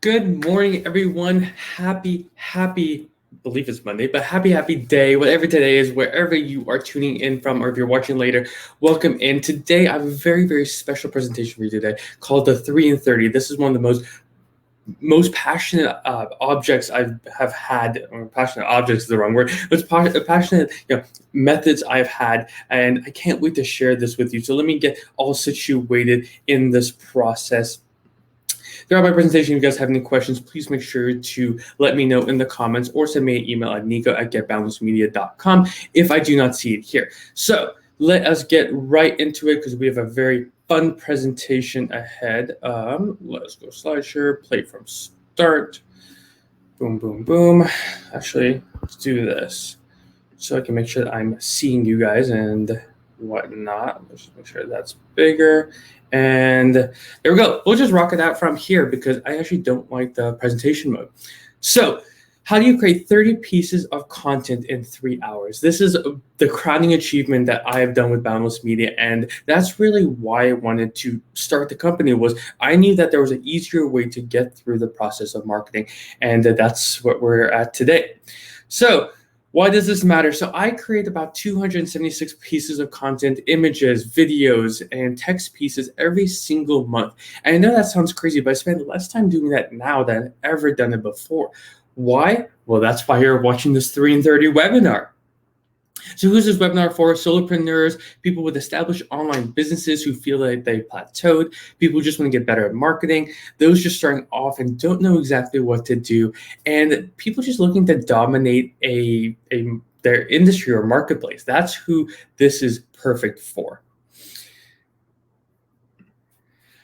Good morning, everyone. Happy, I believe it's Monday, but happy day, whatever today is, wherever you are tuning in from, or if you're watching later, welcome in. Today, I have a very special presentation for you today called the 3 and 30. This is one of the most passionate objects I have had, or passionate objects is the wrong word, but passionate methods I've had, and I can't wait to share this with you. So let me get all situated in this process. Throughout my presentation, if you guys have any questions, please make sure to let me know in the comments or send me an email at nico@getboundlessmedia.com if I do not see it here. So let us get right into it because we have a very fun presentation ahead. Let's go slideshare, play from start. Boom. Actually, let's do this so I can make sure that I'm seeing you guys and whatnot. Let's just make sure that's bigger. And there we go. We'll just rock it out from here because I actually don't like the presentation mode. So how do you create 30 pieces of content in 3 hours? This is the crowning achievement that I have done with Boundless Media. And that's really why I wanted to start the company. Was I knew that there was an easier way to get through the process of marketing. And that's what we're at today. So why does this matter? So I create about 276 pieces of content, images, videos, and text pieces every single month. And I know that sounds crazy, but I spend less time doing that now than I've ever done it before. Why? Well, that's why you're watching this 3 and 30 webinar. So who's this webinar for? Solopreneurs, people with established online businesses who feel like they plateaued, people who just want to get better at marketing, those just starting off and don't know exactly what to do, and people just looking to dominate their industry or marketplace. That's who this is perfect for.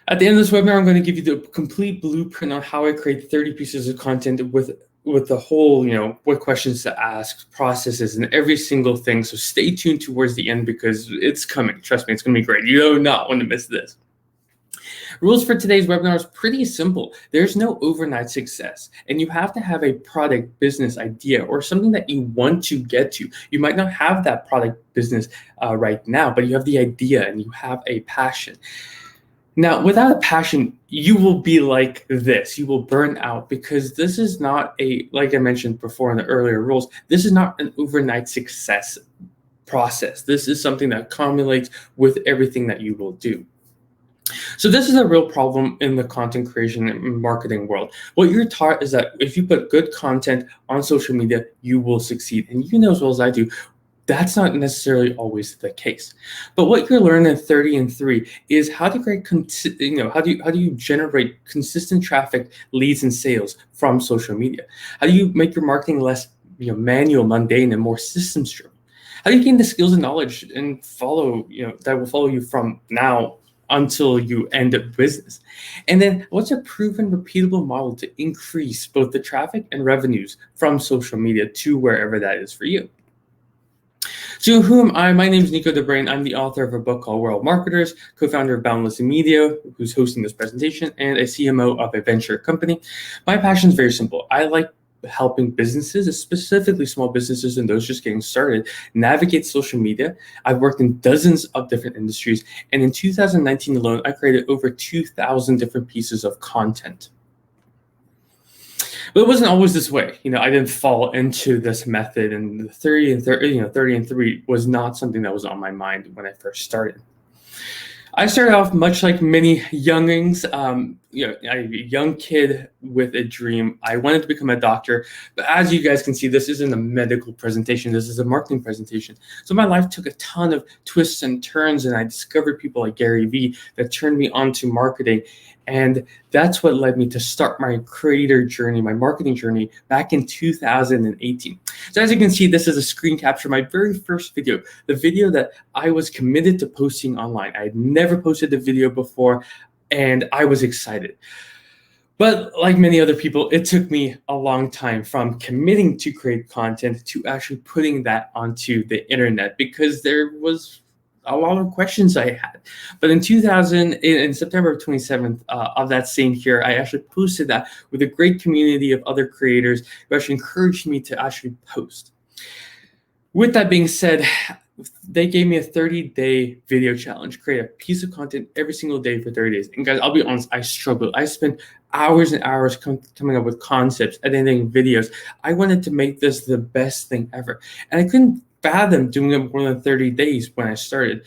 At the end of this webinar, I'm going to give you the complete blueprint on how I create 30 pieces of content with the whole, what questions to ask, processes, and every single thing. So stay tuned towards the end because it's coming. Trust me, it's going to be great. You do not want to miss this. Rules for today's webinar is pretty simple. There's no overnight success, and you have to have a product business idea or something that you want to get to. You might not have that product business right now, but you have the idea and you have a passion. Now, without a passion, you will be like this. You will burn out because this is not like I mentioned before in the earlier rules, this is not an overnight success process. This is something that accumulates with everything that you will do. So this is a real problem in the content creation and marketing world. What you're taught is that if you put good content on social media, you will succeed. And you know as well as I do, that's not necessarily always the case. But what you're learning in 30 and 3 is how to create, how do you generate consistent traffic, leads, and sales from social media? How do you make your marketing less manual, mundane, and more systems driven? How do you gain the skills and knowledge and that will follow you from now until you end up business? And then what's a proven, repeatable model to increase both the traffic and revenues from social media to wherever that is for you? So who am I? My name is Nico DeBrain. I'm the author of a book called World Marketers, co-founder of Boundless Media, who's hosting this presentation, and a CMO of a venture company. My passion is very simple. I like helping businesses, specifically small businesses and those just getting started, navigate social media. I've worked in dozens of different industries, and in 2019 alone, I created over 2,000 different pieces of content. But it wasn't always this way. I didn't fall into this method, and the 30 and 3 was not something that was on my mind when I first started. I started off much like many youngings, a young kid with a dream. I wanted to become a doctor, but as you guys can see, this isn't a medical presentation. This is a marketing presentation. So my life took a ton of twists and turns, and I discovered people like Gary Vee that turned me on to marketing. And that's what led me to start my creator journey, my marketing journey back in 2018. So as you can see, this is a screen capture of my very first video, the video that I was committed to posting online. I had never posted a video before, and I was excited. But like many other people, it took me a long time from committing to create content to actually putting that onto the internet because there was a lot of questions I had. But in September of 27th of that same year, I actually posted that with a great community of other creators who actually encouraged me to actually post. With that being said, they gave me a 30-day video challenge, create a piece of content every single day for 30 days. And guys, I'll be honest, I struggled. I spent hours and hours coming up with concepts, editing videos. I wanted to make this the best thing ever. And I couldn't fathom doing it more than 30 days when I started.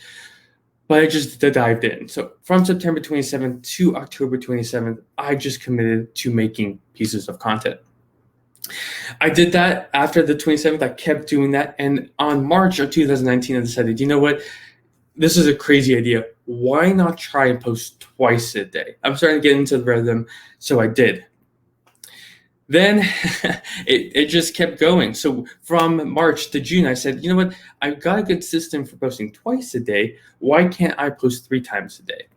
But I just dived in. So from September 27th to October 27th, I just committed to making pieces of content. I did that after the 27th. I kept doing that. And on March of 2019, I decided, you know what? This is a crazy idea. Why not try and post twice a day? I'm starting to get into the rhythm, so I did. Then it just kept going. So from March to June, I said, you know what? I've got a good system for posting twice a day. Why can't I post 3 times a day?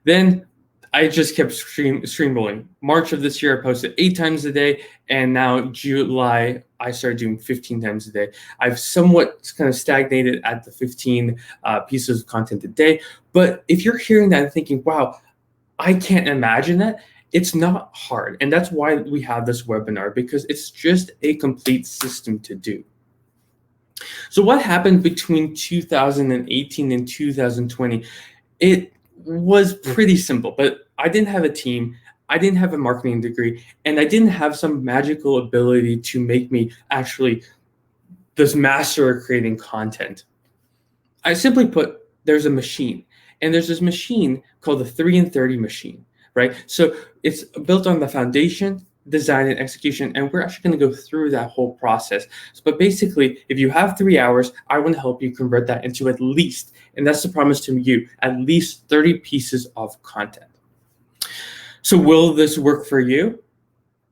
Then I just kept streamrolling. March of this year, I posted 8 times a day, and now July, I started doing 15 times a day. I've somewhat kind of stagnated at the 15 pieces of content a day. But if you're hearing that and thinking, wow, I can't imagine that, it's not hard. And that's why we have this webinar, because it's just a complete system to do. So what happened between 2018 and 2020? It was pretty simple, but I didn't have a team. I didn't have a marketing degree, and I didn't have some magical ability to make me actually this master of creating content. I simply put, there's a machine, and there's this machine called the 3 and 30 machine, right? So it's built on the foundation, design, and execution, and we're actually going to go through that whole process. But basically, if you have 3 hours, I want to help you convert that into at least, and that's the promise to you, at least 30 pieces of content. So will this work for you?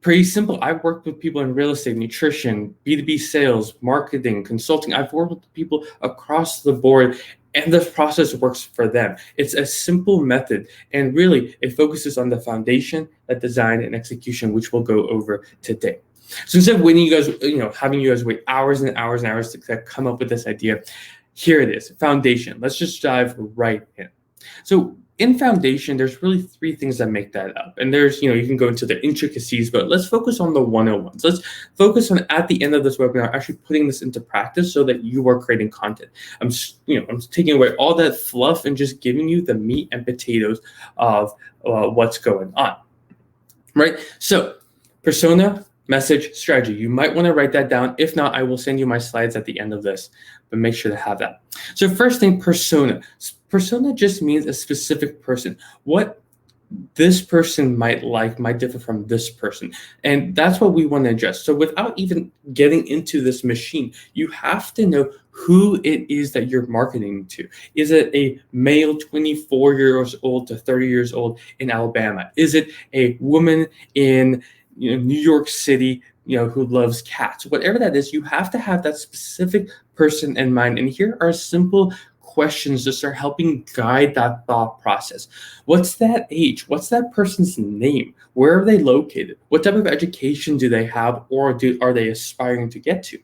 Pretty simple. I've worked with people in real estate, nutrition, B2B sales, marketing, consulting. I've worked with people across the board, and this process works for them. It's a simple method, and really it focuses on the foundation, the design, and execution, which we'll go over today. So instead of waiting, you guys, having you guys wait hours and hours and hours to come up with this idea, here it is, foundation. Let's just dive right in. So in foundation, there's really 3 things that make that up. And there's, you can go into the intricacies, but let's focus on the 101s. Let's focus on, at the end of this webinar, actually putting this into practice so that you are creating content. I'm taking away all that fluff and just giving you the meat and potatoes of what's going on, right? So persona, message, strategy. You might want to write that down. If not, I will send you my slides at the end of this, but make sure to have that. So first thing, persona. Persona just means a specific person. What this person might like might differ from this person. And that's what we want to address. So without even getting into this machine, you have to know who it is that you're marketing to. Is it a male 24 years old to 30 years old in Alabama? Is it a woman in New York City, who loves cats? Whatever that is, you have to have that specific person in mind. And here are simple questions to start helping guide that thought process. What's that age? What's that person's name? Where are they located? What type of education do they have, or are they aspiring to get to?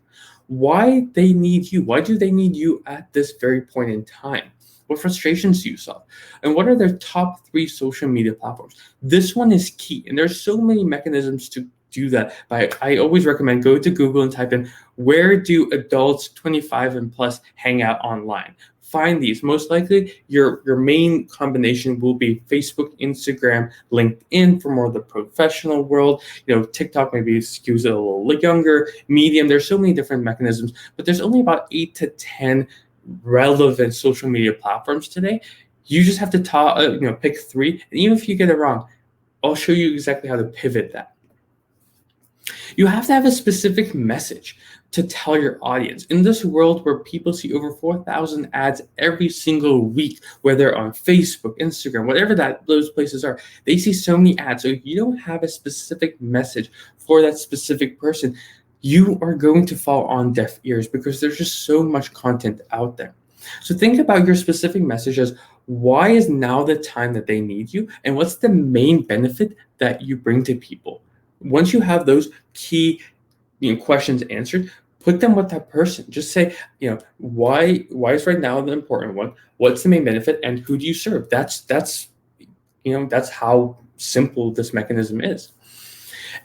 Why they need you? Why do they need you at this very point in time? What frustrations do you solve? And what are their top 3 social media platforms? This one is key. And there's so many mechanisms to do that. But I always recommend go to Google and type in, where do adults 25 and plus hang out online? Find these. Most likely your main combination will be Facebook, Instagram, LinkedIn for more of the professional world. TikTok maybe skews it a little younger. Medium, there's so many different mechanisms, but there's only about 8 to 10 relevant social media platforms today. You just have to pick 3, and even if you get it wrong, I'll show you exactly how to pivot that. You have to have a specific message to tell your audience. In this world where people see over 4,000 ads every single week, whether on Facebook, Instagram, whatever those places are, they see so many ads. So if you don't have a specific message for that specific person, you are going to fall on deaf ears because there's just so much content out there. So think about your specific message as, why is now the time that they need you? And what's the main benefit that you bring to people? Once you have those key questions answered, put them with that person. Just say, why is right now the important one? What's the main benefit, and who do you serve? That's how simple this mechanism is.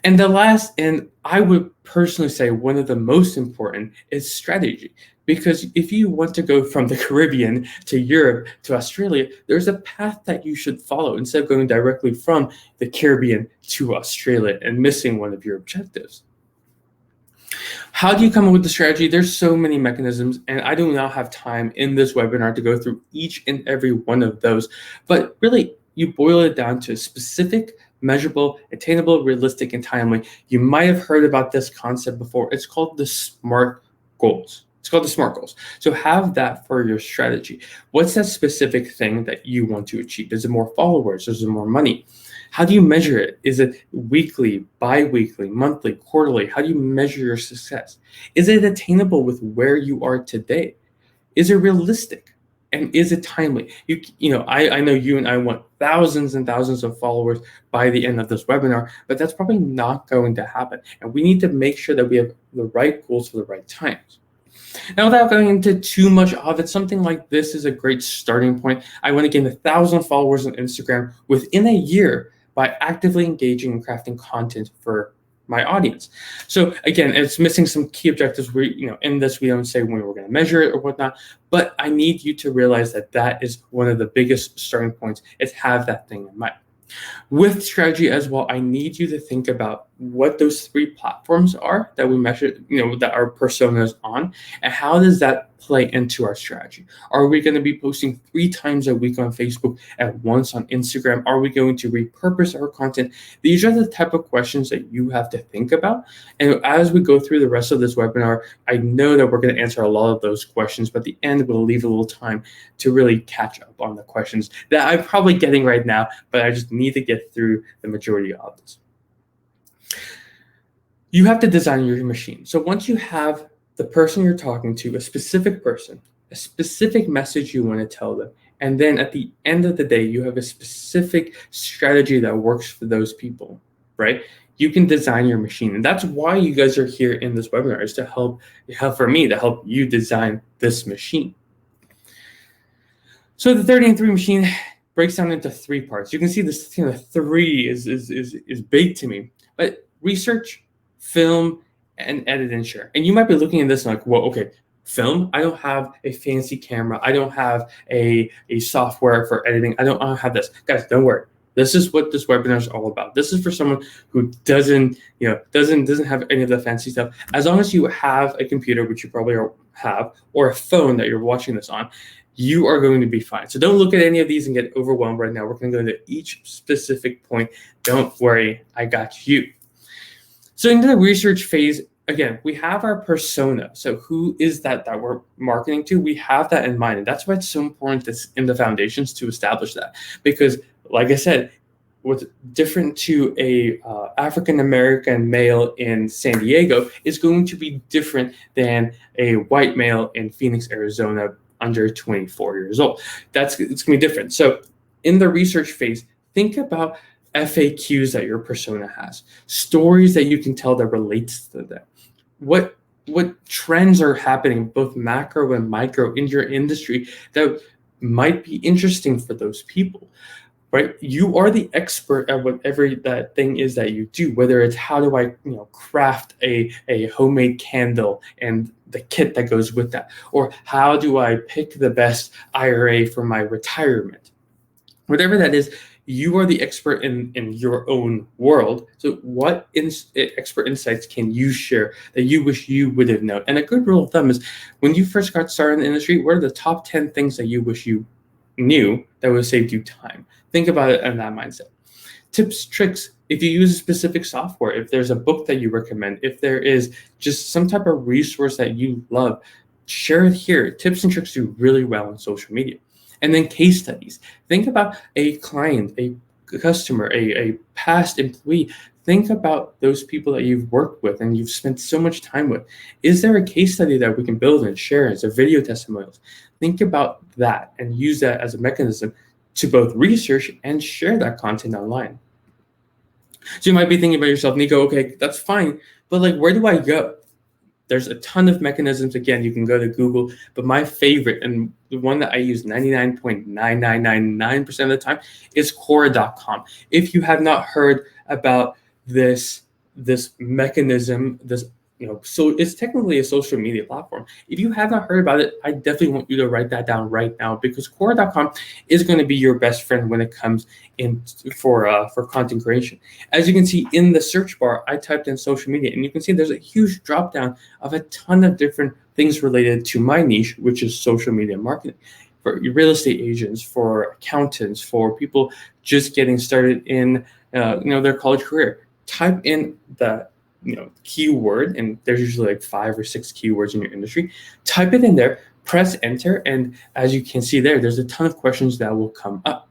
And the last, and I would personally say one of the most important, is strategy. Because if you want to go from the Caribbean to Europe to Australia, there's a path that you should follow instead of going directly from the Caribbean to Australia and missing one of your objectives. How do you come up with the strategy? There's so many mechanisms, and I do not have time in this webinar to go through each and every one of those. But really, you boil it down to specific, measurable, attainable, realistic, and timely. You might have heard about this concept before. It's called the SMART goals. It's called the SMART goals. So have that for your strategy. What's that specific thing that you want to achieve? Is it more followers? Is it more money? How do you measure it? Is it weekly, bi-weekly, monthly, quarterly? How do you measure your success? Is it attainable with where you are today? Is it realistic? And is it timely? I know you and I want thousands and thousands of followers by the end of this webinar, but that's probably not going to happen. And we need to make sure that we have the right goals for the right times. Now, without going into too much of it, something like this is a great starting point. I want to gain 1,000 followers on Instagram within a year by actively engaging and crafting content for my audience. So again, it's missing some key objectives. In this, we don't say when we're going to measure it or whatnot, but I need you to realize that that is one of the biggest starting points, is have that thing in mind. With strategy as well, I need you to think about what those 3 platforms are that we measure, that our persona is on, and how does that play into our strategy? Are we going to be posting 3 times a week on Facebook and once on Instagram? Are we going to repurpose our content? These are the type of questions that you have to think about. And as we go through the rest of this webinar, I know that we're going to answer a lot of those questions, but at the end, we'll leave a little time to really catch up on the questions that I'm probably getting right now, but I just need to get through the majority of this. You have to design your machine. So once you have the person you're talking to, a specific person, a specific message you want to tell them, and then at the end of the day, you have a specific strategy that works for those people, right? You can design your machine. And that's why you guys are here in this webinar, is to help you design this machine. So the 30 and 3 machine breaks down into 3 parts. You can see this 3 is big to me, but research, film, and edit and share. And you might be looking at this and like, well, okay, film, I don't have a fancy camera. I don't have a software for editing. I don't have this. Guys, don't worry. This is what this webinar is all about. This is for someone who doesn't have any of the fancy stuff. As long as you have a computer, which you probably have, or a phone that you're watching this on, you are going to be fine. So don't look at any of these and get overwhelmed right now. We're going to go into each specific point. Don't worry, I got you. So into the research phase, again, we have our persona. So who is that we're marketing to? We have that in mind. And that's why it's so important in the foundations to establish that. Because like I said, what's different to a African-American male in San Diego is going to be different than a white male in Phoenix, Arizona, under 24 years old. It's going to be different. So in the research phase, think about FAQs that your persona has, stories that you can tell that relates to them. What trends are happening, both macro and micro, in your industry that might be interesting for those people, right? You are the expert at whatever that thing is that you do, whether it's how do I craft a homemade candle and the kit that goes with that, or how do I pick the best IRA for my retirement. Whatever that is, you are the expert in your own world. So what expert insights can you share that you wish you would have known? And a good rule of thumb is, when you first got started in the industry, what are the top 10 things that you wish you knew that would have saved you time? Think about it in that mindset. Tips, tricks, if you use a specific software, if there's a book that you recommend, if there is just some type of resource that you love, share it here. Tips and tricks do really well on social media. And then case studies. Think about a client, a customer, a past employee. Think about those people that you've worked with and you've spent so much time with. Is there a case study that we can build and share as a video testimonials? Think about that and use that as a mechanism to both research and share that content online. So you might be thinking about yourself, Nico, okay, that's fine, but like, where do I go? There's a ton of mechanisms. Again, you can go to Google, but my favorite, and the one that I use 99.9999% of the time, is Quora.com. If you have not heard about this this mechanism, so it's technically a social media platform. If you haven't heard about it, I definitely want you to write that down right now, because Quora.com is going to be your best friend when it comes in for content creation. As you can see in the search bar, I typed in social media, and you can see there's a huge drop down of a ton of different things related to my niche, which is social media marketing. For real estate agents, for accountants, for people just getting started in their college career. Type in the keyword, and there's usually like 5 or 6 keywords in your industry. Type it in there, press enter, and as you can see there's a ton of questions that will come up.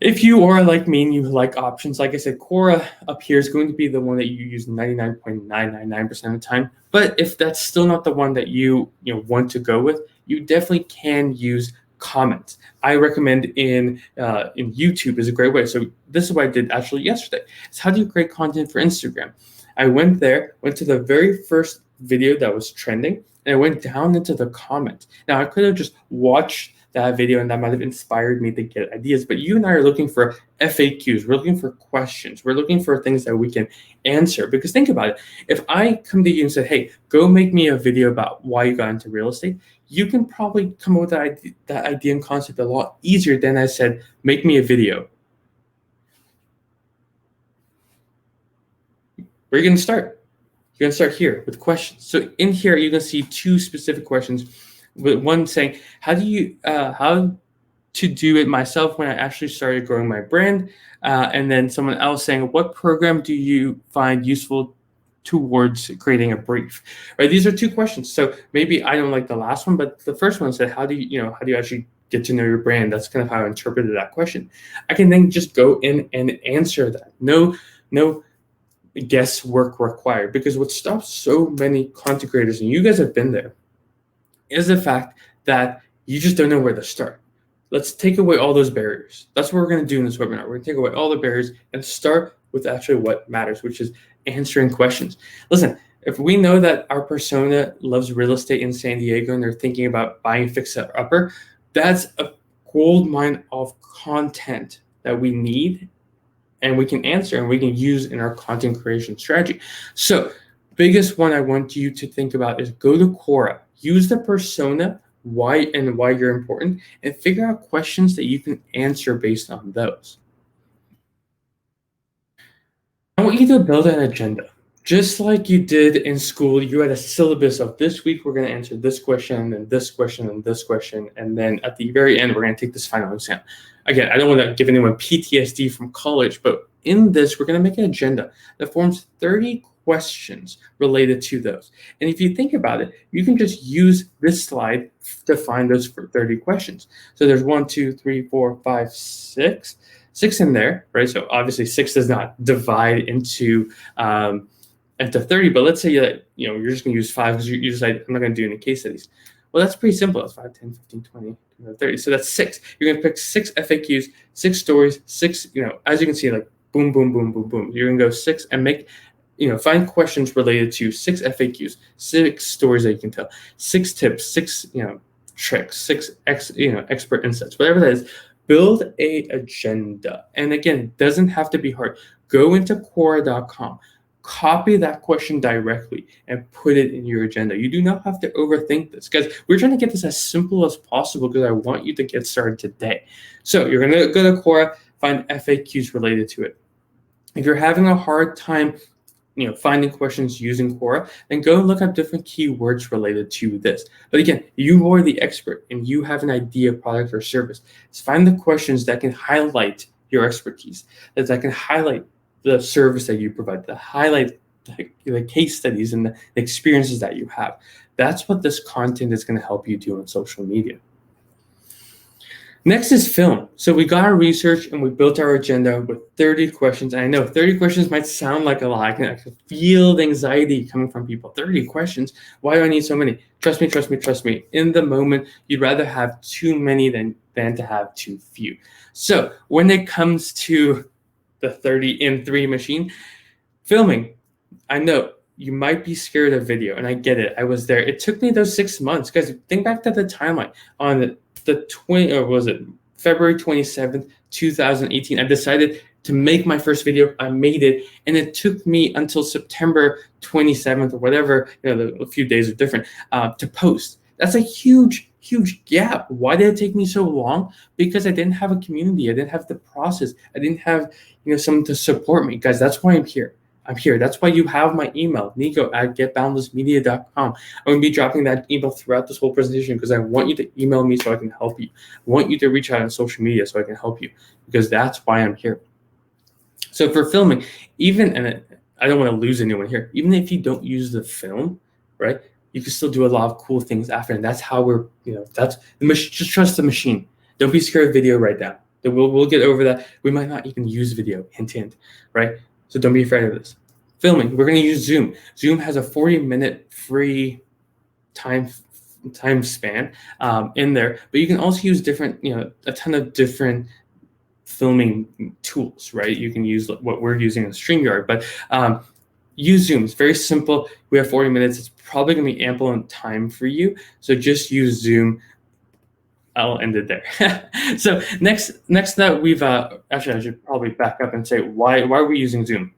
If you are like me and you like options, like I said, Quora up here is going to be the one that you use 99.999% of the time. But if that's still not the one that you want to go with, you definitely can use comments. I recommend in YouTube is a great way. So this is what I did actually yesterday. It's how do you create content for Instagram? I went to the very first video that was trending, and I went down into the comments. Now I could have just watched that video, and that might have inspired me to get ideas. But you and I are looking for FAQs. We're looking for questions. We're looking for things that we can answer. Because think about it. If I come to you and say, hey, go make me a video about why you got into real estate, you can probably come up with that idea and concept a lot easier than I said, make me a video. Where are you going to start? You're going to start here with questions. So in here, you can see 2 specific questions. With one saying, how to do it myself when I actually started growing my brand, and then someone else saying, what program do you find useful towards creating a brief? Right, these are 2 questions. So maybe I don't like the last one, but the first one said, how do you actually get to know your brand? That's kind of how I interpreted that question. I can then just go in and answer that. No guesswork required, because what stops so many content creators, and you guys have been there, is the fact that you just don't know where to start. Let's take away all those barriers. That's what we're going to do in this webinar. We're going to take away all the barriers and start with actually what matters, which is answering questions. Listen, if we know that our persona loves real estate in San Diego and they're thinking about buying fixer-upper, that's a gold mine of content that we need and we can answer and we can use in our content creation strategy. So biggest one I want you to think about is go to Quora. Use the persona, why you're important, and figure out questions that you can answer based on those. I want you to build an agenda. Just like you did in school, you had a syllabus of this week, we're going to answer this question, and this question, and this question, and then at the very end, we're going to take this final exam. Again, I don't want to give anyone PTSD from college, but in this, we're going to make an agenda that forms 30 questions related to those. And if you think about it, you can just use this slide to find those 30 questions. So there's 1, 2, 3, 4, 5, 6 in there, right? So obviously 6 does not divide into 30, but let's say that you're just going to use 5 because you decide I'm not going to do any case studies. Well, that's pretty simple. That's 5, 10, 15, 20, 30. So that's 6. You're going to pick 6 FAQs, 6 stories, 6, as you can see, like boom, boom, boom, boom, boom. You're going to go 6 and make find questions related to 6 FAQs, 6 stories that you can tell, 6 tips, 6 tricks, 6 expert insights, whatever that is. Build a agenda, and again, it doesn't have to be hard. Go into Quora.com, copy that question directly, and put it in your agenda. You do not have to overthink this, because we're trying to get this as simple as possible, because I want you to get started today. So you're going to go to Quora, find FAQs related to it. If you're having a hard time finding questions using Quora, then go look up different keywords related to this. But again, you are the expert and you have an idea, product, or service. So find the questions that can highlight your expertise, that can highlight the service that you provide, that highlight the case studies and the experiences that you have. That's what this content is going to help you do on social media. Next is film. So we got our research and we built our agenda with 30 questions. And I know 30 questions might sound like a lot. I can feel the anxiety coming from people. 30 questions? Why do I need so many? Trust me, trust me, trust me. In the moment, you'd rather have too many than to have too few. So when it comes to the 30 in 3 machine, filming, I know you might be scared of video, and I get it. I was there. It took me those 6 months. Guys, think back to the timeline on February 27th, 2018, I decided to make my first video. I made it, and it took me until September 27th or whatever, a few days are different, to post. That's a huge gap. Why did it take me so long? Because I didn't have a community. I didn't have the process. I didn't have someone to support me. Guys, that's why I'm here. That's why you have my email, nico@getboundlessmedia.com. I'm going to be dropping that email throughout this whole presentation because I want you to email me so I can help you. I want you to reach out on social media so I can help you, because that's why I'm here. So for filming, and I don't want to lose anyone here, even if you don't use the film, right, you can still do a lot of cool things after. And that's how we're, that's the machine. Just trust the machine. Don't be scared of video right now. We'll get over that. We might not even use video, hint, right? So don't be afraid of this. Filming, we're going to use Zoom. Zoom has a 40-minute free time span in there, but you can also use different, a ton of different filming tools, right? You can use what we're using in StreamYard, but use Zoom. It's very simple. We have 40 minutes. It's probably going to be ample in time for you. So just use Zoom. I'll end it there. So next that we've actually, I should probably back up and say why are we using Zoom?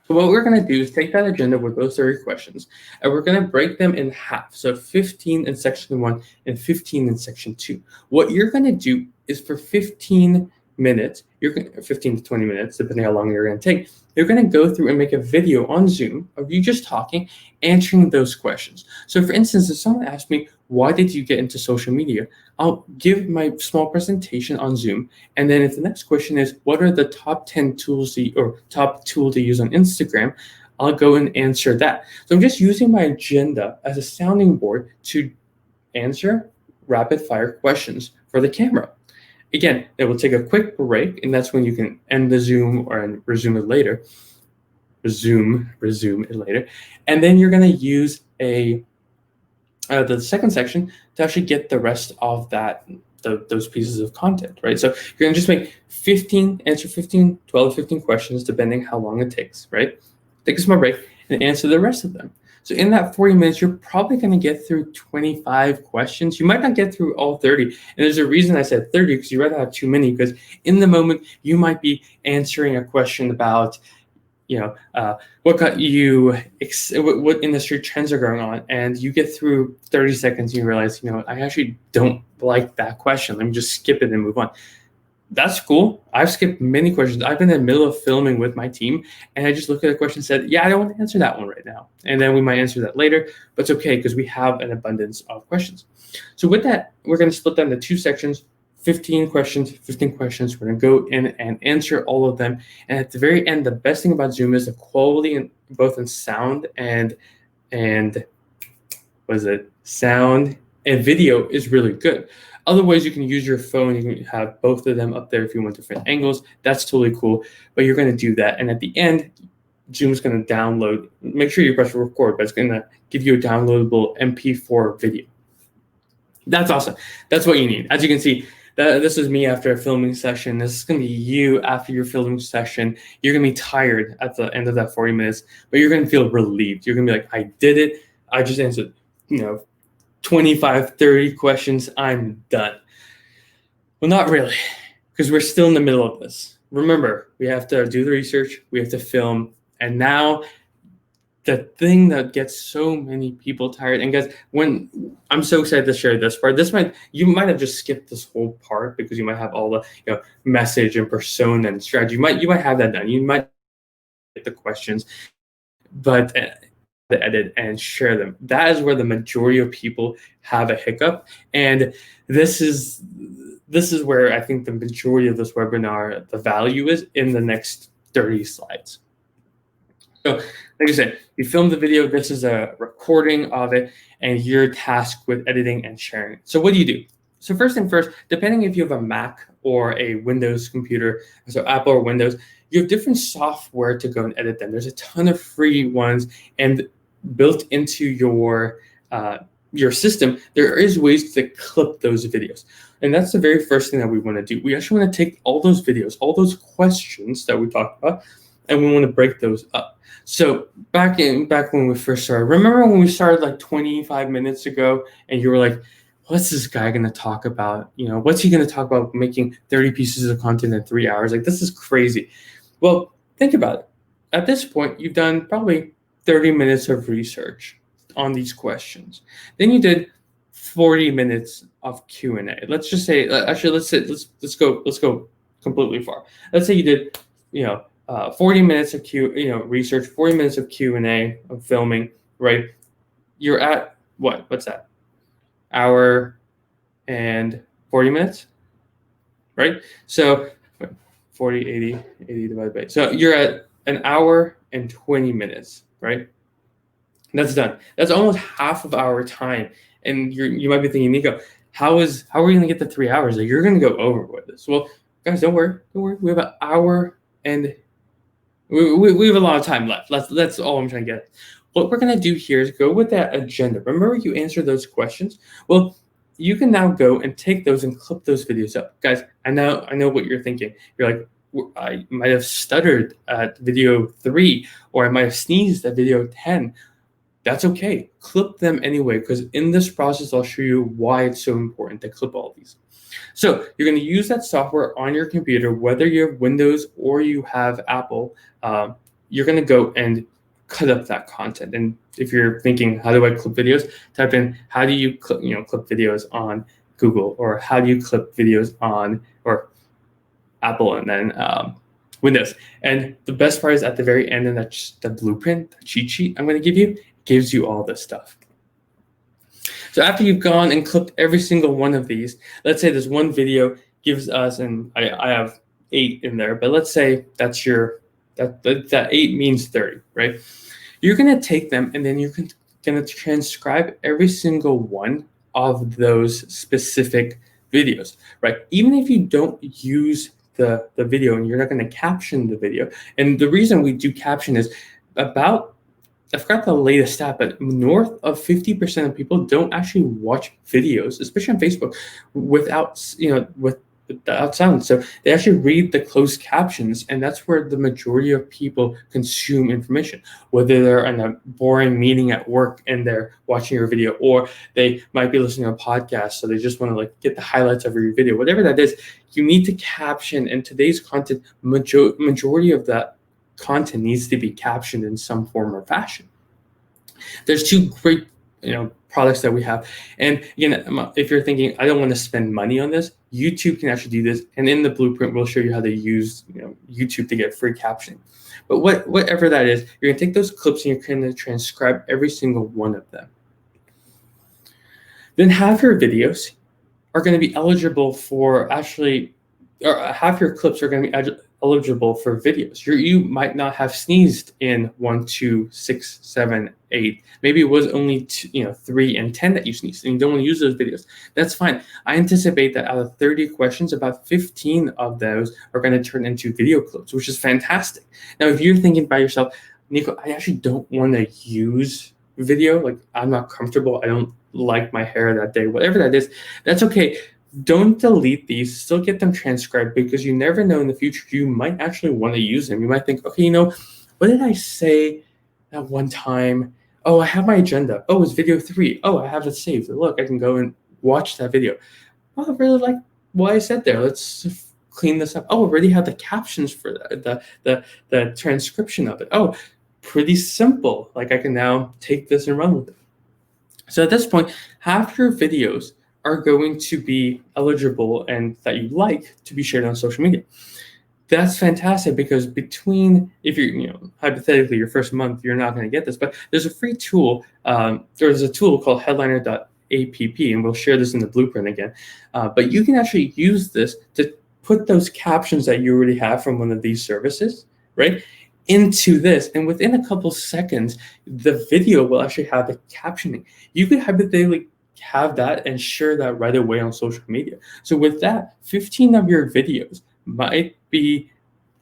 So what we're going to do is take that agenda with those 30 questions, and we're going to break them in half. So 15 in section 1 and 15 in section 2. What you're going to do is for 15 minutes, 15 to 20 minutes, depending how long you're going to take, you're going to go through and make a video on Zoom of you just talking, answering those questions. So for instance, if someone asks me, why did you get into social media? I'll give my small presentation on Zoom. And then if the next question is, what are the top 10 tools or top tool to use on Instagram? I'll go and answer that. So I'm just using my agenda as a sounding board to answer rapid fire questions for the camera. Again, it will take a quick break, and that's when you can end the Zoom or resume it later. Resume it later. And then you're going to use the second section to actually get the rest of those pieces of content, right? So you're going to just make 12 to 15 questions, depending how long it takes, right? Take a small break and answer the rest of them. So in that 40 minutes, you're probably going to get through 25 questions. You might not get through all 30. And there's a reason I said 30, because you rather have too many, because in the moment, you might be answering a question about, what got you, what industry trends are going on. And you get through 30 seconds and you realize, I actually don't like that question. Let me just skip it and move on. That's cool. I've skipped many questions. I've been in the middle of filming with my team, and I just looked at a question and said, yeah, I don't want to answer that one right now. And then we might answer that later, but it's okay because we have an abundance of questions. So with that, we're going to split that into two sections, 15 questions. We're going to go in and answer all of them. And at the very end, the best thing about Zoom is the quality both in sound and sound and video is really good. Other ways, you can use your phone. You can have both of them up there if you want different angles. That's totally cool. But you're going to do that. And at the end, Zoom is going to download. Make sure you press record, but it's going to give you a downloadable MP4 video. That's awesome. That's what you need. As you can see, this is me after a filming session. This is going to be you after your filming session. You're going to be tired at the end of that 40 minutes, but you're going to feel relieved. You're going to be like, I did it. I just answered, 25, 30 questions, I'm done. Well, not really, because we're still in the middle of this. Remember, we have to do the research, we have to film, and now the thing that gets so many people tired, and guys, when I'm so excited to share this part, you might have just skipped this whole part because you might have all the message and persona and strategy. You might have that done. You might get the questions, but to edit and share them. That is where the majority of people have a hiccup. And this is where I think the majority of this webinar, the value is in the next 30 slides. So like I said, you film the video, this is a recording of it, and you're tasked with editing and sharing. So what do you do? So first thing first, depending if you have a Mac or a Windows computer, so Apple or Windows, you have different software to go and edit them. There's a ton of free ones, and built into your system, there is ways to clip those videos. And that's the very first thing that we want to do. We actually want to take all those videos, all those questions that we talked about, and we want to break those up. So back when we first started, remember when we started like 25 minutes ago, and you were like, what's this guy going to talk about? What's he going to talk about making 30 pieces of content in 3 hours? Like, this is crazy. Well, think about it. At this point, you've done probably 30 minutes of research on these questions. Then you did 40 minutes of Q&A. Let's just say, let's go completely far. Let's say you did, 40 minutes of research, 40 minutes of Q&A, of filming, right? You're at what? What's that? Hour and 40 minutes, right? So 40, 80 divided by, so you're at an hour and 20 minutes, right? That's done. That's almost half of our time. And you might be thinking, Nico, how are we going to get the 3 hours? Like, you're going to go over with this. Well, guys, don't worry. We have an hour and we have a lot of time left. That's all I'm trying to get. What we're going to do here is go with that agenda. Remember, you answered those questions. Well, you can now go and take those and clip those videos up. Guys, I know what you're thinking. You're like, I might have stuttered at video 3, or I might have sneezed at video 10. That's okay. Clip them anyway, because in this process, I'll show you why it's so important to clip all these. So you're going to use that software on your computer, whether you have Windows or you have Apple. You're going to go and cut up that content. And if you're thinking, how do I clip videos? Type in, how do you clip videos on Google, or how do you clip videos on or Apple, and then Windows. And the best part is at the very end, and that's the blueprint, the cheat sheet I'm going to give you, gives you all this stuff. So after you've gone and clipped every single one of these, let's say this one video gives us, and I have 8 in there, but let's say that's that 8 means 30, right? You're going to take them, and then you're going to transcribe every single one of those specific videos, right? Even if you don't use the video and you're not going to caption the video. And the reason we do caption is I forgot the latest stat, but north of 50% of people don't actually watch videos, especially on Facebook, without sound. So they actually read the closed captions, and that's where the majority of people consume information, whether they're in a boring meeting at work and they're watching your video, or they might be listening to a podcast, so they just want to get the highlights of your video. Whatever that is, you need to caption, and today's content, majority of that content needs to be captioned in some form or fashion. There's 2 great products that we have, and again, if you're thinking, I don't want to spend money on this, YouTube can actually do this, and in the blueprint we'll show you how to use YouTube to get free captioning. But whatever that is, you're going to take those clips and you're going to transcribe every single one of them. Then half your videos are going to be eligible for or half your clips are going to be eligible for videos. You might not have sneezed in 1, 2, 6, 7, 8. Maybe it was only 3 and 10 that you sneezed, and you don't want to use those videos. That's fine. I anticipate that out of 30 questions, about 15 of those are going to turn into video clips, which is fantastic. Now, if you're thinking by yourself, Nico, I actually don't want to use video. Like, I'm not comfortable. I don't like my hair that day. Whatever that is, that's okay. Don't delete these. Still get them transcribed, because you never know in the future, you might actually want to use them. You might think, okay, what did I say at one time? Oh, I have my agenda. Oh, it's video 3. Oh, I have it saved. Look, I can go and watch that video. Oh, I really like what I said there. Let's clean this up. Oh, I already have the captions for the transcription of it. Oh, pretty simple. Like, I can now take this and run with it. So at this point, half your videos are going to be eligible and that you like to be shared on social media. That's fantastic, because if you're, hypothetically, your first month, you're not going to get this, but there's a free tool. There's a tool called headliner.app, and we'll share this in the blueprint again. But you can actually use this to put those captions that you already have from one of these services, right, into this. And within a couple seconds, the video will actually have the captioning. You could hypothetically have that and share that right away on social media. So with that, 15 of your videos might be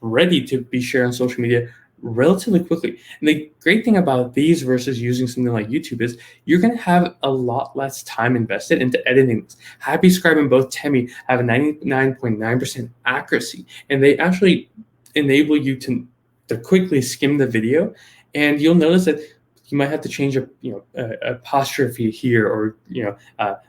ready to be shared on social media relatively quickly. And the great thing about these versus using something like YouTube is you're going to have a lot less time invested into editing this. Happy Scribe and both Temi have a 99.9% accuracy, and they actually enable you to quickly skim the video. And you'll notice that you might have to change a apostrophe here, or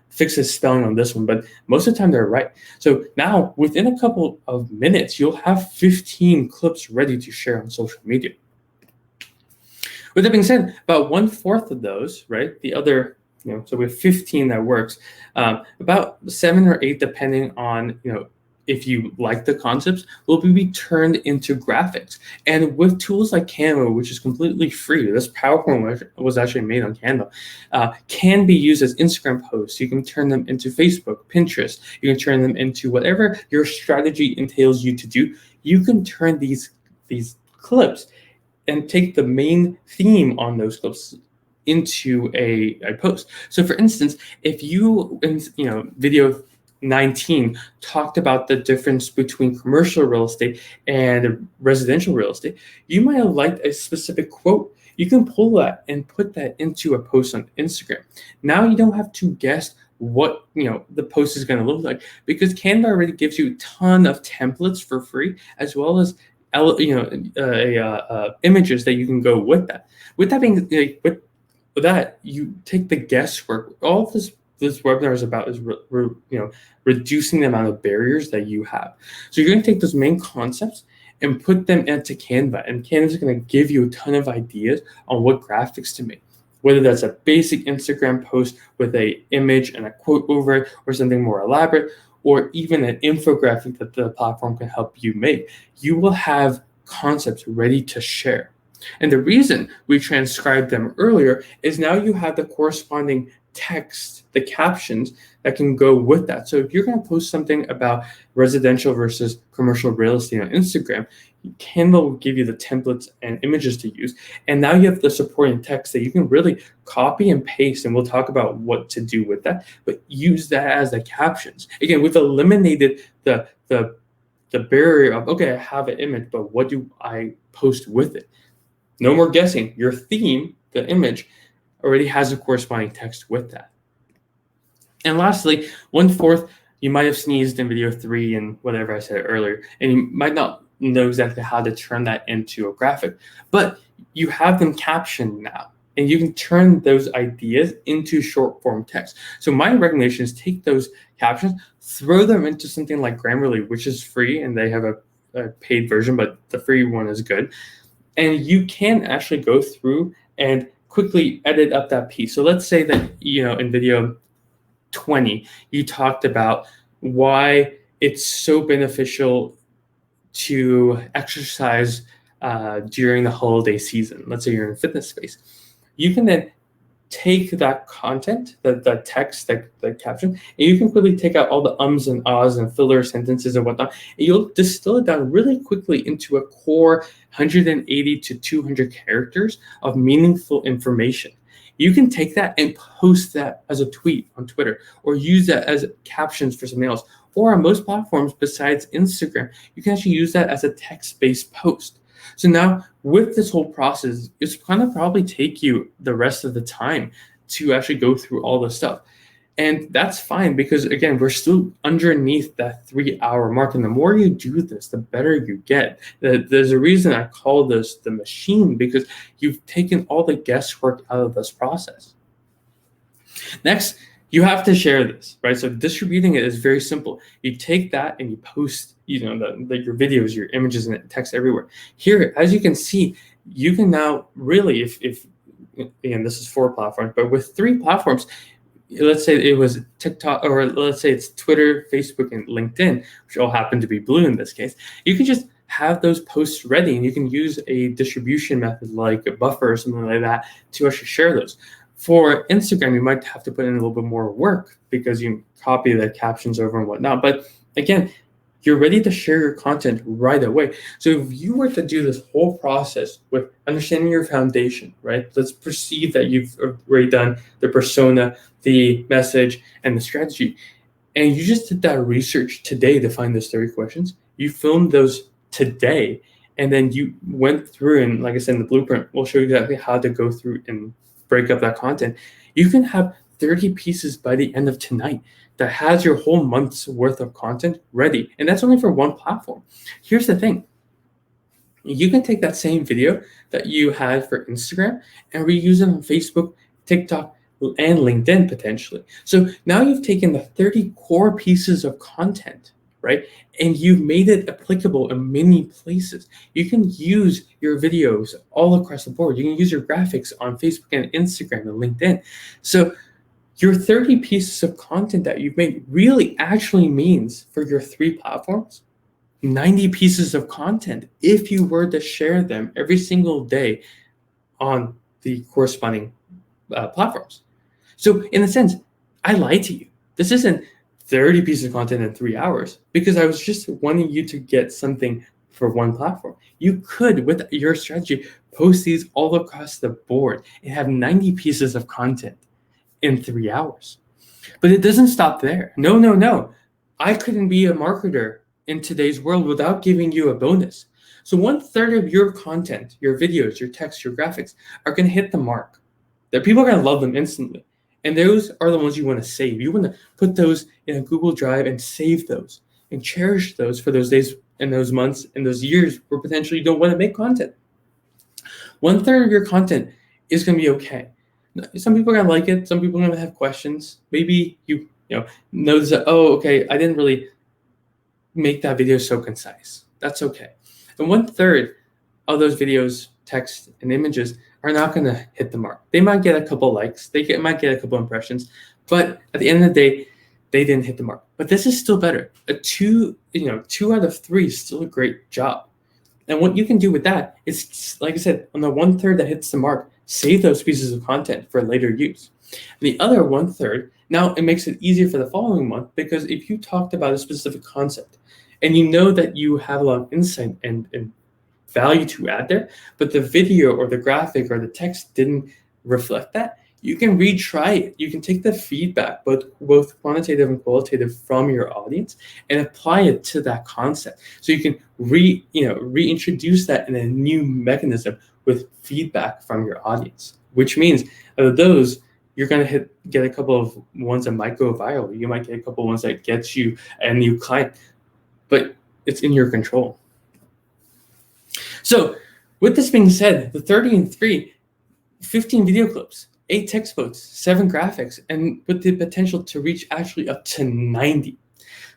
fix a spelling on this one, but most of the time they're right. So now within a couple of minutes, you'll have 15 clips ready to share on social media. With that being said, about 1/4 of those, right, the other, so we have 15 that works, about 7 or 8, depending on, if you like the concepts, will be turned into graphics. And with tools like Canva, which is completely free, this PowerPoint was actually made on Canva, can be used as Instagram posts. You can turn them into Facebook, Pinterest. You can turn them into whatever your strategy entails you to do. You can turn these clips and take the main theme on those clips into a post. So for instance, if you, video 19 talked about the difference between commercial real estate and residential real estate, you might have liked a specific quote. You can pull that and put that into a post on Instagram. Now you don't have to guess what the post is going to look like, because Canva already gives you a ton of templates for free, as well as images that you can go with that. With that being, with that, you take the guesswork. All of this webinar is about is reducing the amount of barriers that you have. So you're going to take those main concepts and put them into Canva, and Canva is going to give you a ton of ideas on what graphics to make, whether that's a basic Instagram post with an image and a quote over it, or something more elaborate, or even an infographic that the platform can help you make. You will have concepts ready to share. And the reason we transcribed them earlier is now you have the corresponding text, the captions that can go with that. So if you're going to post something about residential versus commercial real estate on Instagram, Canva will give you the templates and images to use. And now you have the supporting text that you can really copy and paste, and we'll talk about what to do with that, but use that as the captions. Again, we've eliminated the barrier of, okay, I have an image, but what do I post with it? No more guessing. Your theme, the image, already has a corresponding text with that. And lastly, 1/4, you might have sneezed in video 3 and whatever I said earlier, and you might not know exactly how to turn that into a graphic, but you have them captioned now, and you can turn those ideas into short form text. So my recommendation is take those captions, throw them into something like Grammarly, which is free, and they have a paid version, but the free one is good. And you can actually go through and quickly edit up that piece. So let's say that, in video 20, you talked about why it's so beneficial to exercise during the holiday season. Let's say you're in a fitness space. You can then take that content, that text, that caption, and you can quickly take out all the ums and ahs and filler sentences and whatnot, and you'll distill it down really quickly into a core 180 to 200 characters of meaningful information. You can take that and post that as a tweet on Twitter, or use that as captions for something else. Or on most platforms besides Instagram, you can actually use that as a text-based post. So now with this whole process, it's going to probably take you the rest of the time to actually go through all this stuff. And that's fine, because again, we're still underneath that 3-hour mark. And the more you do this, the better you get. There's a reason I call this the machine, because you've taken all the guesswork out of this process. Next, you have to share this, right? So distributing it is very simple. You take that and you post, your videos, your images, and text everywhere. Here, as you can see, you can now really, if again, this is 4 platforms, but with 3 platforms, let's say it was TikTok, or let's say it's Twitter, Facebook, and LinkedIn, which all happen to be blue in this case, you can just have those posts ready, and you can use a distribution method like a buffer or something like that to actually share those. For Instagram, you might have to put in a little bit more work because you copy the captions over and whatnot. But again, you're ready to share your content right away. So if you were to do this whole process with understanding your foundation, right? Let's perceive that you've already done the persona, the message, and the strategy. And you just did that research today to find those 30 questions. You filmed those today, and then you went through, and like I said in the blueprint, we'll show you exactly how to go through and break up that content. You can have 30 pieces by the end of tonight that has your whole month's worth of content ready. And that's only for one platform. Here's the thing. You can take that same video that you had for Instagram and reuse it on Facebook, TikTok, and LinkedIn potentially. So now you've taken the 30 core pieces of content, right? And you've made it applicable in many places. You can use your videos all across the board. You can use your graphics on Facebook and Instagram and LinkedIn. So your 30 pieces of content that you've made really actually means for your 3 platforms 90 pieces of content if you were to share them every single day on the corresponding platforms. So in a sense, I lied to you. This isn't 30 pieces of content in 3 hours because I was just wanting you to get something for one platform. You could, with your strategy, post these all across the board and have 90 pieces of content in 3 hours. But it doesn't stop there. No. I couldn't be a marketer in today's world without giving you a bonus. So 1/3 of your content, your videos, your text, your graphics are going to hit the mark. That people are going to love them instantly. And those are the ones you want to save. You want to put those in a Google Drive and save those and cherish those for those days and those months and those years where potentially you don't want to make content. 1/3 of your content is going to be okay. Some people are going to like it. Some people are going to have questions. Maybe you notice that, oh, okay, I didn't really make that video so concise. That's okay. And 1/3 of those videos, text, and images are not going to hit the mark. They might get a couple likes. They might get a couple impressions. But at the end of the day, they didn't hit the mark. But this is still better. A 2 out of 3 is still a great job. And what you can do with that is, like I said, on the 1/3 that hits the mark, save those pieces of content for later use. And the other 1/3, now it makes it easier for the following month because if you talked about a specific concept and you know that you have a lot of insight and value to add there, but the video or the graphic or the text didn't reflect that, you can retry it. You can take the feedback, both quantitative and qualitative, from your audience and apply it to that concept. So you can reintroduce that in a new mechanism with feedback from your audience, which means out of those, you're going to get a couple of ones that might go viral. You might get a couple of ones that gets you a new client, but it's in your control. So with this being said, the 30 and 3, 15 video clips, 8 text posts, 7 graphics, and with the potential to reach actually up to 90.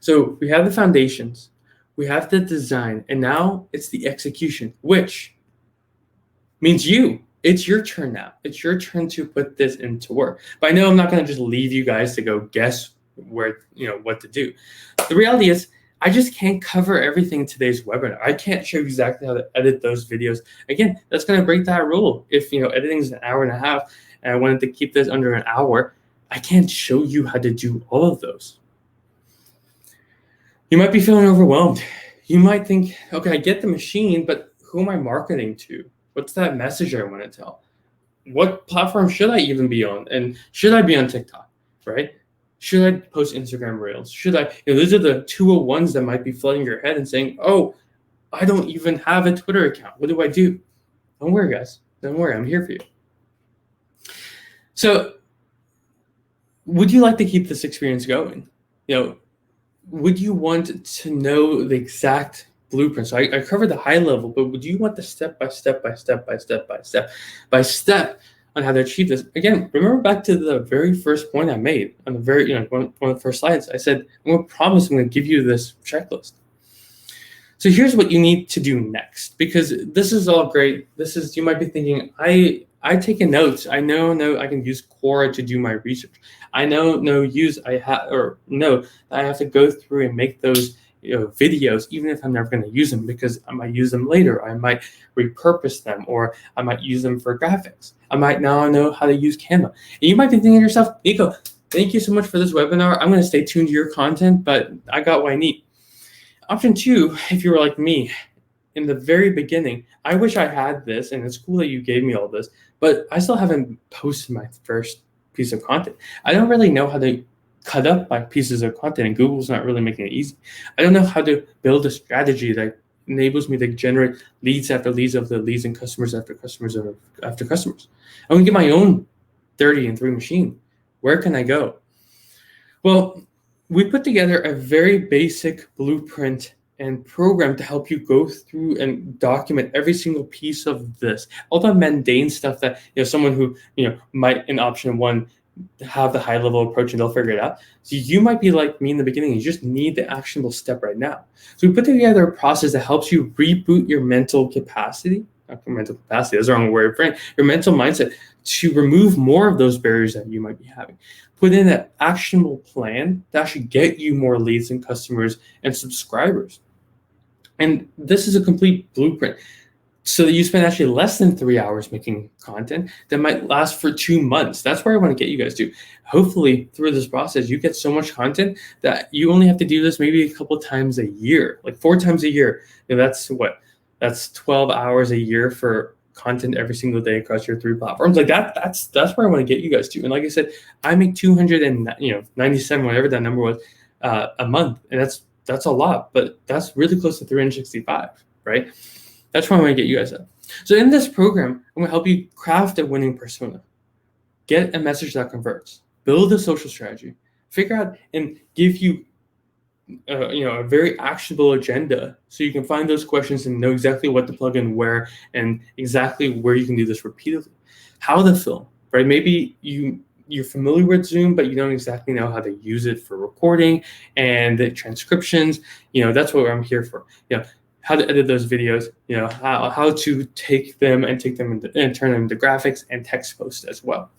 So we have the foundations, we have the design, and now it's the execution, which means it's your turn now. It's your turn to put this into work. But I know I'm not going to just leave you guys to go guess what to do. The reality is, I just can't cover everything in today's webinar. I can't show you exactly how to edit those videos. Again, that's going to break that rule. If editing is an hour and a half, and I wanted to keep this under an hour, I can't show you how to do all of those. You might be feeling overwhelmed. You might think, okay, I get the machine, but who am I marketing to? What's that message I want to tell? What platform should I even be on? And should I be on TikTok, right? Should I post Instagram Reels? Should I? Those are the 201s that might be flooding your head and saying, oh, I don't even have a Twitter account. What do I do? Don't worry, guys. Don't worry. I'm here for you. So would you like to keep this experience going? Would you want to know the exact blueprint? So I covered the high level, but would you want the step by step on how to achieve this? Again, remember back to the very first point I made on the very, one of the first slides. I said, I'm going to give you this checklist. So here's what you need to do next, because this is all great. You might be thinking, I take notes. I know I can use Quora to do my research. I have to go through and make those videos, even if I'm never going to use them, because I might use them later. I might repurpose them, or I might use them for graphics. I might now know how to use Canva. And you might be thinking to yourself, Nico, thank you so much for this webinar. I'm going to stay tuned to your content, but I got what I need. Option 2, if you were like me, in the very beginning, I wish I had this, and it's cool that you gave me all this, but I still haven't posted my first piece of content. I don't really know how to cut up my pieces of content, and Google's not really making it easy. I don't know how to build a strategy that enables me to generate leads after leads after leads and customers after customers after customers. I want to get my own 30 and 3 machine. Where can I go? Well, we put together a very basic blueprint and programmed to help you go through and document every single piece of this. All the mundane stuff that someone who might in option one have the high level approach and they'll figure it out. So you might be like me in the beginning. You just need the actionable step right now. So we put together a process that helps you reboot your mental capacity. Not mental capacity, that's the wrong word, friend. Your mental mindset to remove more of those barriers that you might be having. Put in an actionable plan to actually get you more leads and customers and subscribers. And this is a complete blueprint so that you spend actually less than 3 hours making content that might last for 2 months. That's where I want to get you guys to. Hopefully, through this process, you get so much content that you only have to do this maybe a couple times a year, like 4 times a year. That's what? That's 12 hours a year for content every single day across your 3 platforms. Like that's where I want to get you guys to. And like I said, I make 297, whatever that number was, a month, and that's a lot, but that's really close to 365, right? That's where I want to get you guys at. So in this program, I'm going to help you craft a winning persona, get a message that converts, build a social strategy, figure out and give you a very actionable agenda so you can find those questions and know exactly what to plug in where and exactly where you can do this repeatedly. How to film, right? Maybe you're familiar with Zoom, but you don't exactly know how to use it for recording and the transcriptions. That's what I'm here for. How to edit those videos, how to take them and turn them into graphics and text posts as well.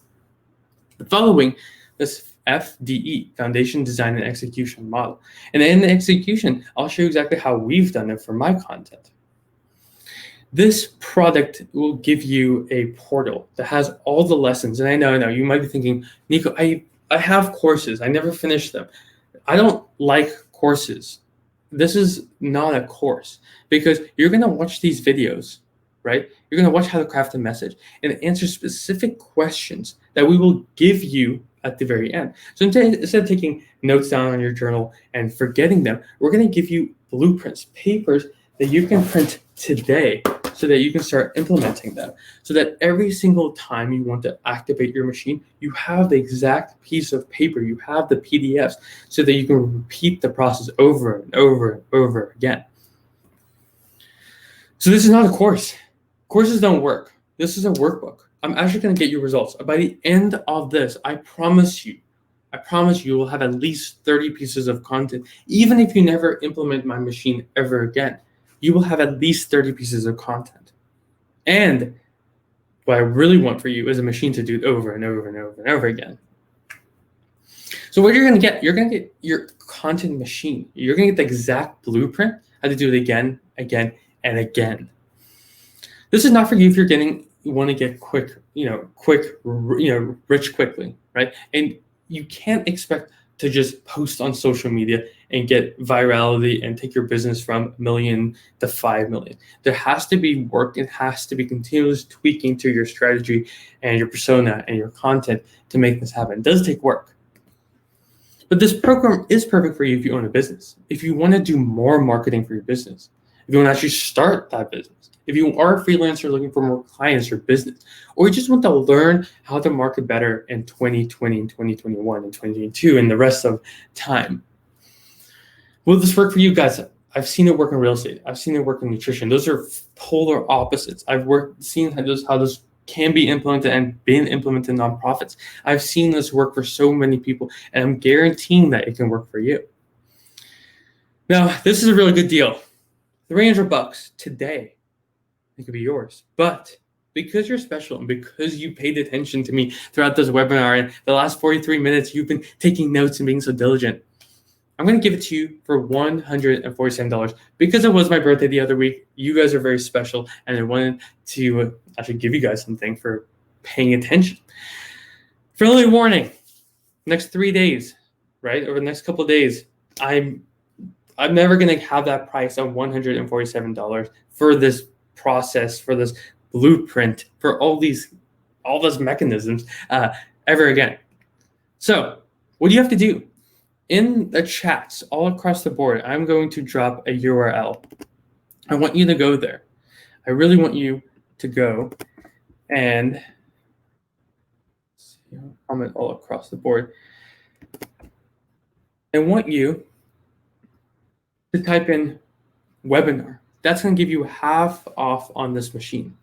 Following this FDE, Foundation, Design, and Execution model. And in the execution, I'll show you exactly how we've done it for my content. This product will give you a portal that has all the lessons. And I know you might be thinking, Nico, I have courses. I never finish them. I don't like courses. This is not a course because you're going to watch these videos, right? You're going to watch how to craft a message and answer specific questions that we will give you at the very end. So instead of taking notes down on your journal and forgetting them, we're going to give you blueprints, papers that you can print today so that you can start implementing them. So that every single time you want to activate your machine, you have the exact piece of paper, you have the PDFs so that you can repeat the process over and over and over again. So this is not a course. Courses don't work. This is a workbook. I'm actually going to get you results. By the end of this, I promise you will have at least 30 pieces of content. Even if you never implement my machine ever again, you will have at least 30 pieces of content. And what I really want for you is a machine to do it over and over and over and over again. So what you're going to get your content machine. You're going to get the exact blueprint, how to do it again, again, and again. This is not for you if you want to get rich quickly, right? And you can't expect to just post on social media and get virality and take your business from 1 million to 5 million. There has to be work. It has to be continuous tweaking to your strategy and your persona and your content to make this happen. It does take work. But this program is perfect for you if you own a business. If you want to do more marketing for your business, if you want to actually start that business, if you are a freelancer looking for more clients or business, or you just want to learn how to market better in 2020 and 2021 and 2022 and the rest of time. Will this work for you guys? I've seen it work in real estate. I've seen it work in nutrition. Those are polar opposites. I've seen how this can be implemented and been implemented in nonprofits. I've seen this work for so many people, and I'm guaranteeing that it can work for you. Now, this is a really good deal. $300 today. It could be yours. But because you're special and because you paid attention to me throughout this webinar and the last 43 minutes, you've been taking notes and being so diligent, I'm going to give it to you for $147 because it was my birthday the other week. You guys are very special, and I wanted to actually give you guys something for paying attention. Friendly warning, next 3 days, right? Over the next couple of days, I'm never going to have that price of $147 for this process, for this blueprint, for all those mechanisms ever again. So what do you have to do? In the chats all across the board, I'm going to drop a URL. I want you to go there. I really want you to go and comment all across the board. I want you to type in webinar. That's going to give you half off on this machine.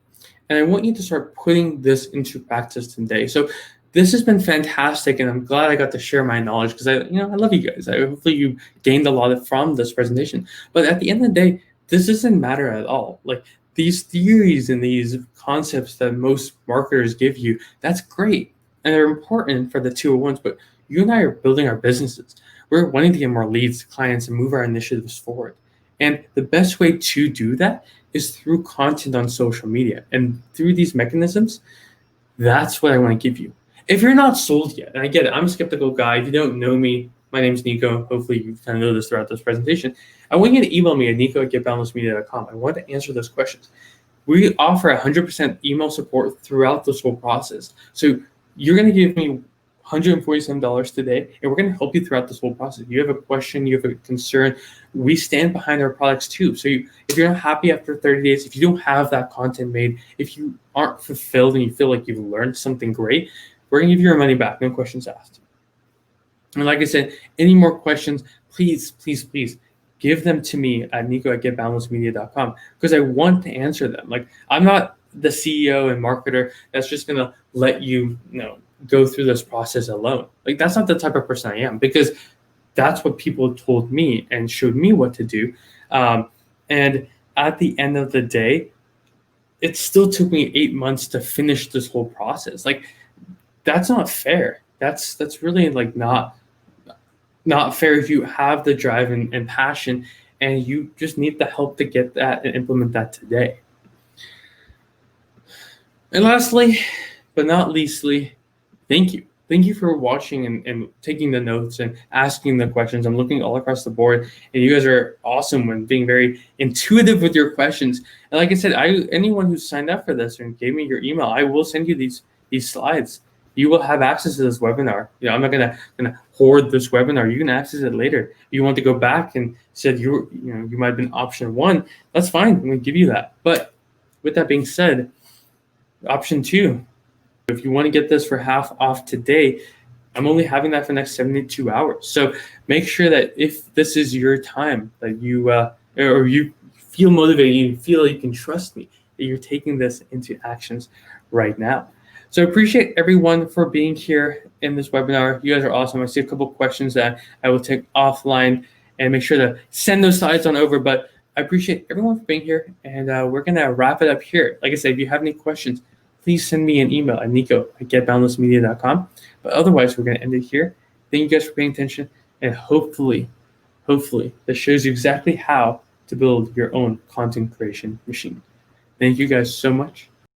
And I want you to start putting this into practice today. So this has been fantastic, and I'm glad I got to share my knowledge because I love you guys. Hopefully you gained a lot from this presentation. But at the end of the day, this doesn't matter at all. Like these theories and these concepts that most marketers give you, that's great. And they're important for the 201s, but you and I are building our businesses. We're wanting to get more leads, clients, and move our initiatives forward. And the best way to do that is through content on social media. And through these mechanisms, that's what I want to give you. If you're not sold yet, and I get it, I'm a skeptical guy. If you don't know me, my name's Nico. Hopefully you kind of know this throughout this presentation. I want you to email me at nico@getboundlessmedia.com. I want to answer those questions. We offer 100% email support throughout this whole process. So you're going to give me $147 today, and we're going to help you throughout this whole process. If you have a question, you have a concern, we stand behind our products too. So if you're not happy after 30 days, if you don't have that content made, if you aren't fulfilled and you feel like you've learned something great, we're going to give you your money back, no questions asked. And like I said, any more questions, please, please, please give them to me at nico@getboundlessmedia.com because I want to answer them. Like I'm not the CEO and marketer that's just going to let you go through this process alone. Like that's not the type of person I am, because that's what people told me and showed me what to do. And at the end of the day, it still took me 8 months to finish this whole process. Like that's not fair. That's really like not fair if you have the drive and passion and you just need the help to get that and implement that today. And lastly, but not leastly, thank you. Thank you for watching and taking the notes and asking the questions. I'm looking all across the board, and you guys are awesome when being very intuitive with your questions. And like I said, anyone who signed up for this and gave me your email, I will send you these slides. You will have access to this webinar. I'm not gonna hoard this webinar. You can access it later. If you want to go back and said you might have been option 1, that's fine. I'm gonna give you that. But with that being said, option 2. If you want to get this for half off today, I'm only having that for the next 72 hours. So make sure that if this is your time, that you or you feel motivated, you feel you can trust me, that you're taking this into actions right now. So I appreciate everyone for being here in this webinar. You guys are awesome. I see a couple questions that I will take offline and make sure to send those slides on over. But I appreciate everyone for being here, and we're going to wrap it up here. Like I said, if you have any questions, please send me an email at nico@getboundlessmedia.com. But otherwise, we're going to end it here. Thank you guys for paying attention, and hopefully, this shows you exactly how to build your own content creation machine. Thank you guys so much.